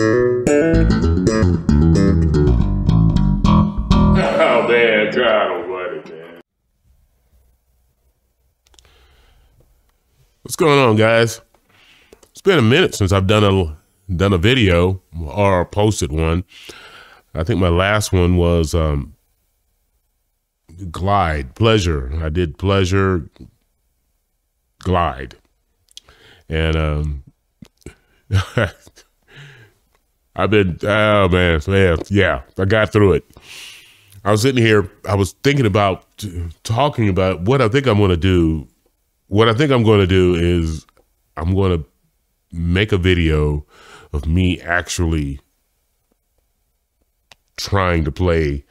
Oh man, God almighty, man. What's going on, guys? It's been a minute since I've done a video or posted one. I think my last one was Glide, Pleasure. I did Pleasure, Glide. And I've been, oh man, yeah, I got through it. I was sitting here, I was thinking about talking about what I think I'm going to do. What I think I'm going to do is I'm going to make a video of me actually trying to play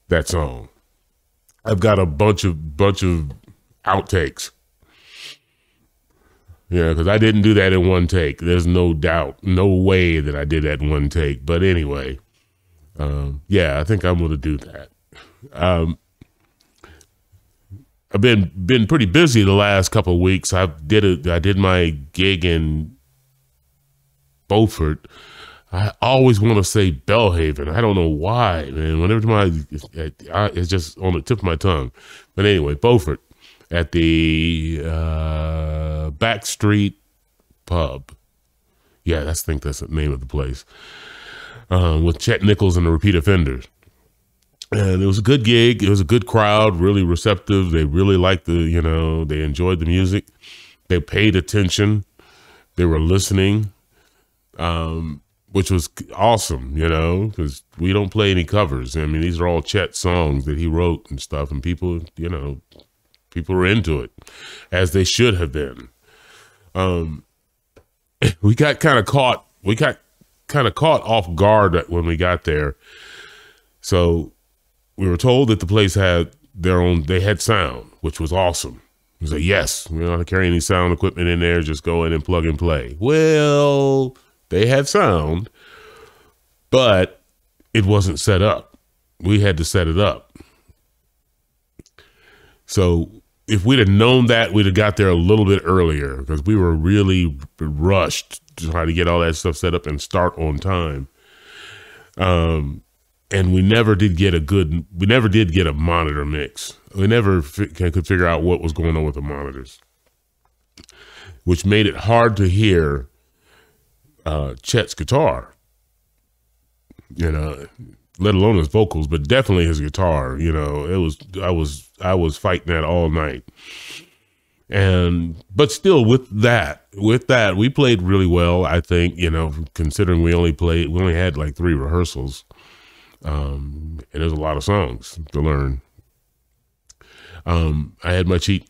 that song. I've got a bunch of outtakes. Yeah, because I didn't do that in one take. There's no doubt, no way that I did that in one take. But anyway, yeah, I think I'm going to do that. I've been pretty busy the last couple of weeks. I did my gig in Beaufort. I always want to say Bellhaven. I don't know why, man. Whenever it's just on the tip of my tongue. But anyway, Beaufort at the Backstreet Pub. Yeah, I think that's the name of the place. With Chet Nichols and the Repeat Offenders. And it was a good gig. It was a good crowd, really receptive. They really liked they enjoyed the music. They paid attention. They were listening, which was awesome, because we don't play any covers. I mean, these are all Chet songs that he wrote and stuff, and people were into it, as they should have been. We got kind of caught off guard when we got there. So we were told that the place had they had sound, which was awesome. We said, yes, we don't have to carry any sound equipment in there, just go in and plug and play. Well, they had sound, but it wasn't set up. We had to set it up. So if we'd have known that, we'd have got there a little bit earlier, because we were really rushed to try to get all that stuff set up and start on time. And we never did get a monitor mix. We never could figure out what was going on with the monitors, which made it hard to hear Chet's guitar, let alone his vocals, but definitely his guitar. I was fighting that all night. But still with that, we played really well, I think, considering we only had like 3 rehearsals. And there's a lot of songs to learn. I had my cheat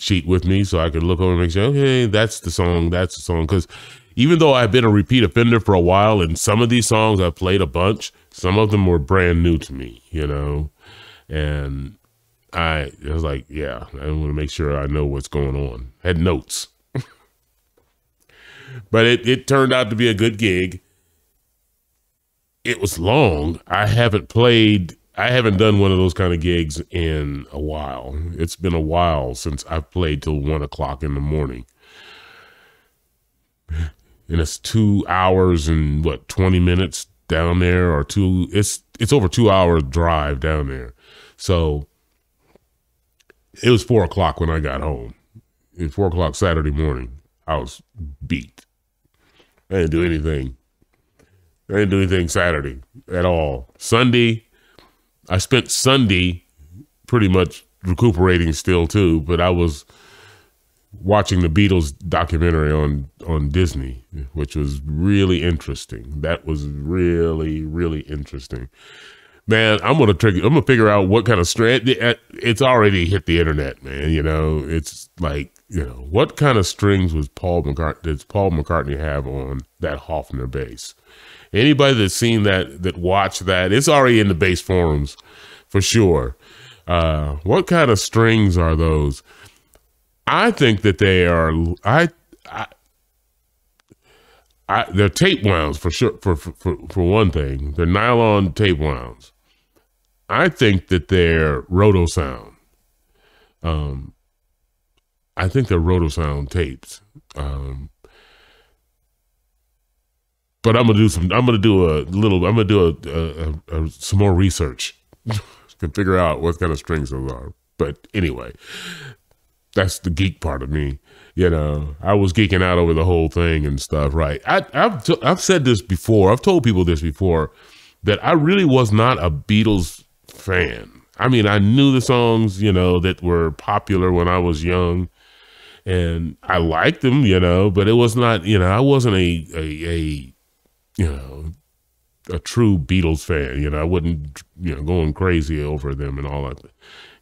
sheet with me, so I could look over and make sure, okay, that's the song. Because even though I've been a repeat offender for a while, and some of these songs I've played a bunch, some of them were brand new to me, and I was like, yeah, I want to make sure I know what's going on. I had notes. But it turned out to be a good gig. It was long. I haven't done one of those kind of gigs in a while. It's been a while since I've played till 1 o'clock in the morning. And it's 2 hours and 20 minutes down there, or it's over 2 hour drive down there. So it was 4 o'clock when I got home. It was 4 o'clock Saturday morning. I was beat. I didn't do anything Saturday at all. Sunday, I spent Sunday pretty much recuperating still too, but I was watching the Beatles documentary on Disney, which was really interesting. That was really, really interesting. Man, I'm gonna figure out what kind of strand. It's already hit the internet, man. It's like, what kind of strings does Paul McCartney have on that Hofner bass? Anybody that's seen that watched that, it's already in the bass forums for sure. What kind of strings are those? I think that they are. They're tape wounds for sure. For one thing, they're nylon tape wounds. I think that they're roto sound. I think they're roto sound tapes. but I'm gonna do some more research to figure out what kind of strings those are. But anyway, that's the geek part of me. You know, I was geeking out over the whole thing and stuff, right? I've said this before. I've told people this before, that I really was not a Beatles fan. I mean, I knew the songs, you know, that were popular when I was young, and I liked them, you know, but it was not, you know, I wasn't a true Beatles fan. You know, I wouldn't, you know, going crazy over them and all that.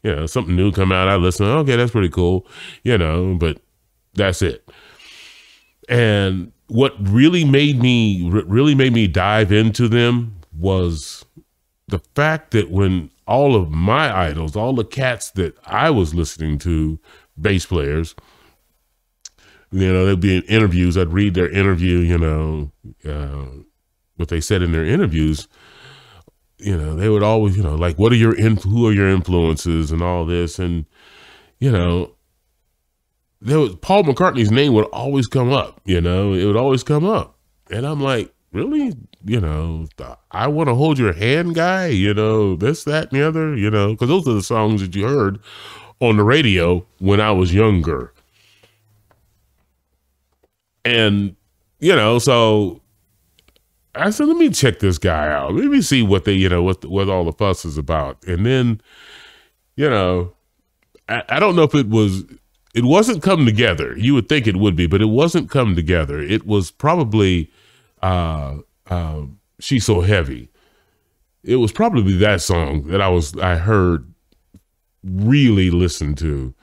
You know, something new come out, I listen, okay, that's pretty cool, you know, but that's it. And what really made me dive into them was the fact that when all of my idols, all the cats that I was listening to, bass players, you know, they'd be in interviews, I'd read their interview, you know, what they said in their interviews, you know, they would always, you know, like, who are your influences and all this. And, you know, Paul McCartney's name would always come up, you know, it would always come up. And I'm like, really? You know, I Want to Hold Your Hand guy, you know, this, that, and the other, you know, because those are the songs that you heard on the radio when I was younger. And, you know, so I said, let me check this guy out. Let me see what what all the fuss is about. And then, you know, I don't know if it wasn't come together. You would think it would be, but it wasn't come together. It was probably She's So Heavy. It was probably that song that I heard, really listened to.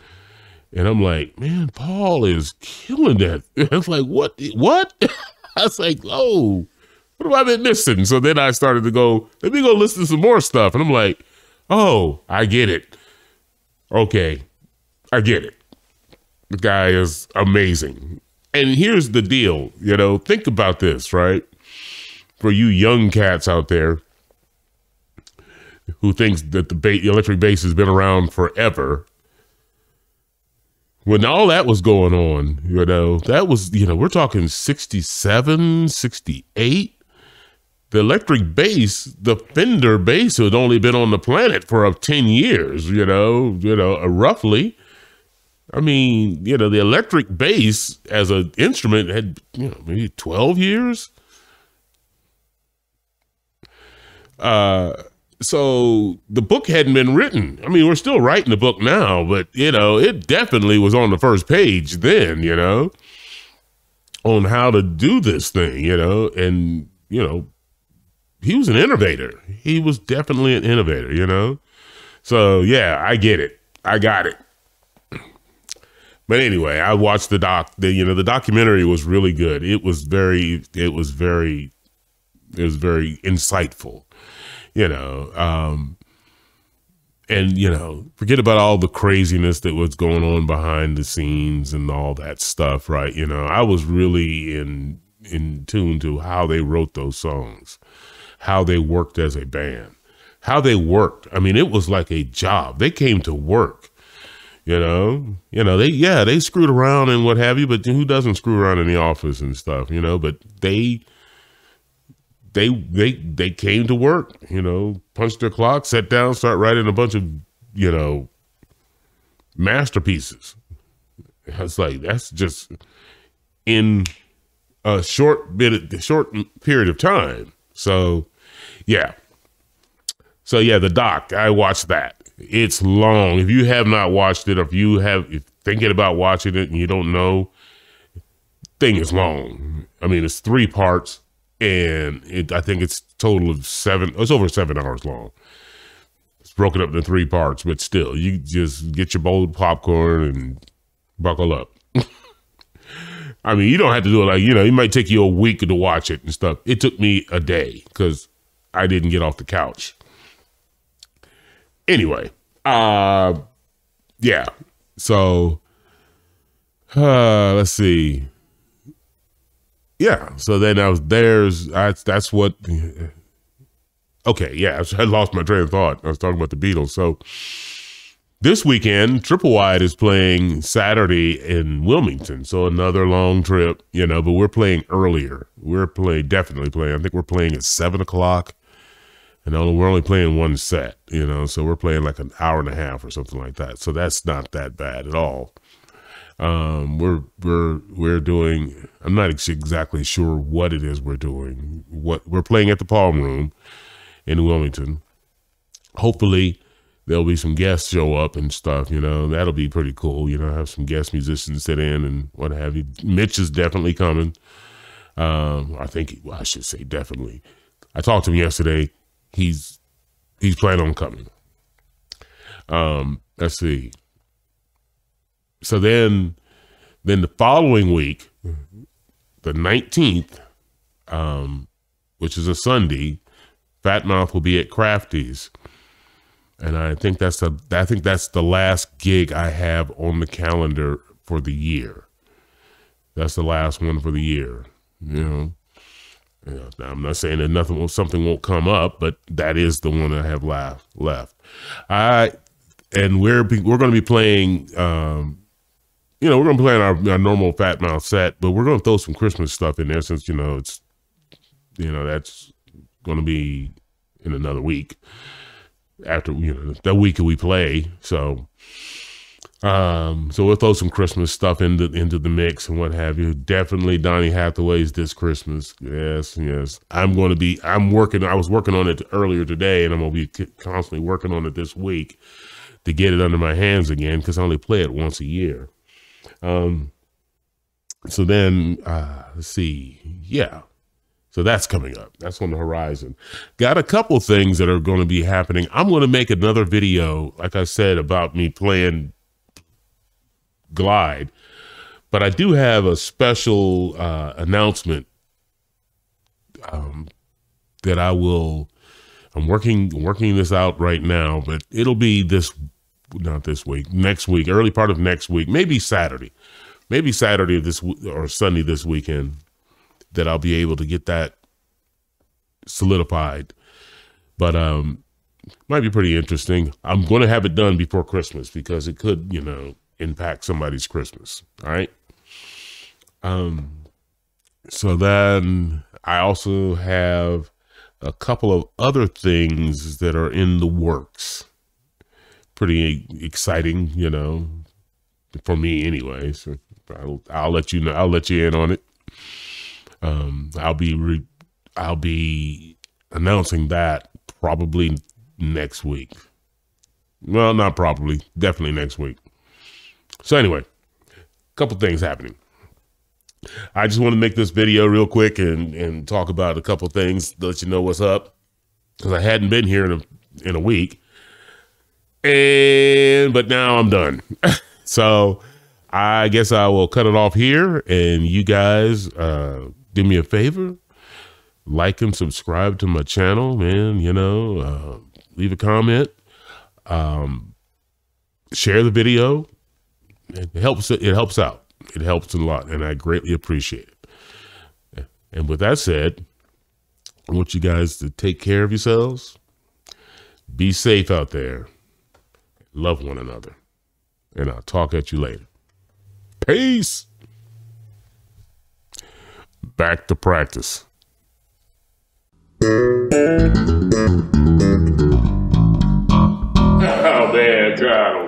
And I'm like, man, Paul is killing that. It's like, what? I was like, oh, what have I been missing? So then I started to go, let me go listen to some more stuff. And I'm like, oh, I get it. Okay, I get it. The guy is amazing. And here's the deal, you know, think about this, right? For you young cats out there who thinks that the electric bass has been around forever, when all that was going on, you know, that was, you know, we're talking 67, 68. The electric bass, the Fender bass, had only been on the planet for 10 years, you know, roughly. I mean, you know, the electric bass as an instrument had, you know, maybe 12 years. So the book hadn't been written. I mean, we're still writing the book now, but, you know, it definitely was on the first page then, you know, on how to do this thing, you know, and, you know, he was an innovator. He was definitely an innovator, you know? So yeah, I get it. I got it. But anyway, I watched the documentary was really good. It was very insightful, you know, and, you know, forget about all the craziness that was going on behind the scenes and all that stuff, right? You know, I was really in tune to how they wrote those songs, how they worked as a band, how they worked. I mean, it was like a job. They came to work, you know, they screwed around and what have you, but who doesn't screw around in the office and stuff, you know, but they came to work, you know, punched their clock, sat down, start writing a bunch of, you know, masterpieces. It's like, that's just in a short period of time. So yeah. So yeah, the doc, I watched that. It's long. If you have not watched it, or if you're thinking about watching it and you don't know, thing is long. I mean, it's 3 parts. And I think it's total of 7. It's over 7 hours long. It's broken up into 3 parts, but still, you just get your bowl of popcorn and buckle up. I mean, you don't have to do it like, you know, it might take you a week to watch it and stuff. It took me a day because I didn't get off the couch. Anyway, yeah. So, let's see. Yeah, so then that's what, okay, yeah, I lost my train of thought. I was talking about the Beatles. So This weekend, Triple Wide is playing Saturday in Wilmington, so another long trip, you know, but we're playing earlier. Definitely playing. I think we're playing at 7 o'clock, and we're only playing one set, you know, so we're playing like an hour and a half or something like that. So that's not that bad at all. We're doing, I'm not exactly sure what it is we're doing. What we're playing at the Palm Room in Wilmington. Hopefully there'll be some guests show up and stuff, you know, that'll be pretty cool. You know, have some guest musicians sit in and what have you. Mitch is definitely coming. I should say definitely. I talked to him yesterday. He's planning on coming. Let's see. So then the following week, the 19th, which is a Sunday, Fat Mouth will be at Crafty's. And I think that's the last gig I have on the calendar for the year. That's the last one for the year. You know, I'm not saying that something won't come up, but that is the one I have left. And we're going to be playing. You know, we're going to be playing our normal Fat Mouth set, but we're going to throw some Christmas stuff in there since you know that's going to be in another week. After, you know, that week we play. So we'll throw some Christmas stuff into the mix and what have you. Definitely Donny Hathaway's This Christmas. Yes. I was working on it earlier today, and I'm going to be constantly working on it this week to get it under my hands again, because I only play it once a year. So then, let's see. Yeah. So that's coming up. That's on the horizon. Got a couple things that are going to be happening. I'm going to make another video, like I said, about me playing Glide. But I do have a special announcement that I'm working this out right now, but it'll be next week, early part of next week, maybe Saturday or Sunday this weekend, that I'll be able to get that solidified. But might be pretty interesting. I'm going to have it done before Christmas because it could, you know, impact somebody's Christmas. All right. So then I also have a couple of other things that are in the works. Pretty exciting, you know, for me anyway. So I'll let you know. I'll let you in on it. I'll be announcing that probably next week. Well, not probably, definitely next week. So anyway, a couple things happening. I just want to make this video real quick and talk about a couple things, let you know what's up, because I hadn't been here in a week, but now I'm done. So I guess I will cut it off here, and you guys do me a favor, like and subscribe to my channel, man. You know, leave a comment, share the video. It helps out. It helps a lot, and I greatly appreciate it. And with that said, I want you guys to take care of yourselves. Be safe out there. Love one another. And I'll talk at you later. Peace. Back to practice. Oh, man, God.